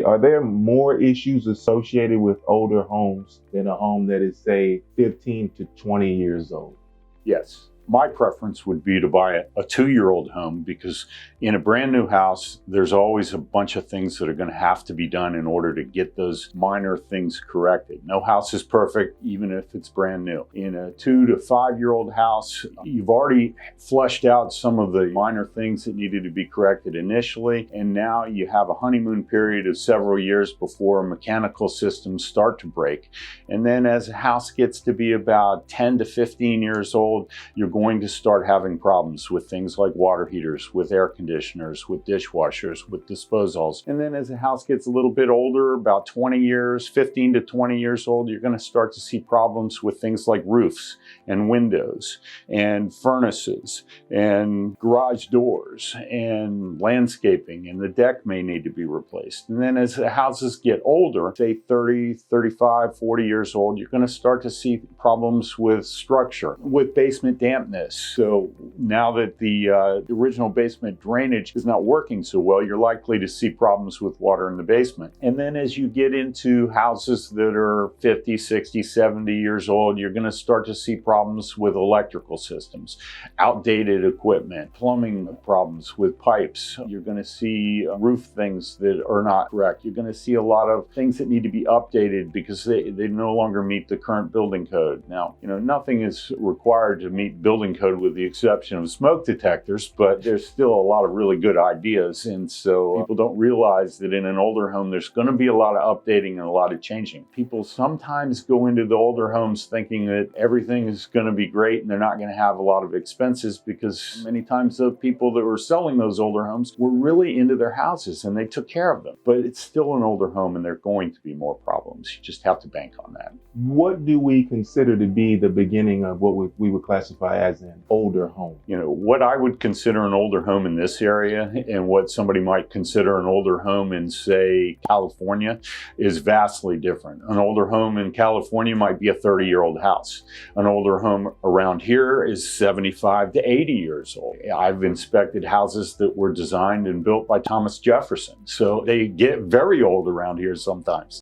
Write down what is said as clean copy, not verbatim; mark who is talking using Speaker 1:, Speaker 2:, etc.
Speaker 1: Are there more issues associated with older homes than a home that is, say, 15 to 20 years old?
Speaker 2: Yes. My preference would be to buy a 2-year-old home, because in a brand new house, there's always a bunch of things that are going to have to be done in order to get those minor things corrected. No house is perfect, even if it's brand new. In a 2 to 5-year-old house, you've already fleshed out some of the minor things that needed to be corrected initially, and now you have a honeymoon period of several years before mechanical systems start to break. And then as a house gets to be about 10 to 15 years old, you're going to start having problems with things like water heaters, with air conditioners, with dishwashers, with disposals. And then as the house gets a little bit older, about 20 years, 15 to 20 years old, you're going to start to see problems with things like roofs and windows and furnaces and garage doors and landscaping, and the deck may need to be replaced. And then as the houses get older, say 30, 35, 40 years old, you're going to start to see problems with structure, with basement dampness. So now that the original basement drainage is not working so well, you're likely to see problems with water in the basement. And then as you get into houses that are 50, 60, 70 years old, you're going to start to see problems with electrical systems, outdated equipment, plumbing problems with pipes. You're going to see roof things that are not correct. You're going to see a lot of things that need to be updated because they no longer meet the current building code. Now, nothing is required to meet building code with the exception of smoke detectors, but there's still a lot of really good ideas. And so people don't realize that in an older home, there's going to be a lot of updating and a lot of changing. People sometimes go into the older homes thinking that everything is going to be great and they're not going to have a lot of expenses, because many times the people that were selling those older homes were really into their houses and they took care of them. But it's still an older home and there are going to be more problems. You just have to bank on that.
Speaker 1: What do we consider to be the beginning of what we would classify as an older home?
Speaker 2: What I would consider an older home in this area and what somebody might consider an older home in, say, California is vastly different. An older home in California might be a 30-year-old house. An older home around here is 75 to 80 years old. I've inspected houses that were designed and built by Thomas Jefferson. So they get very old around here sometimes.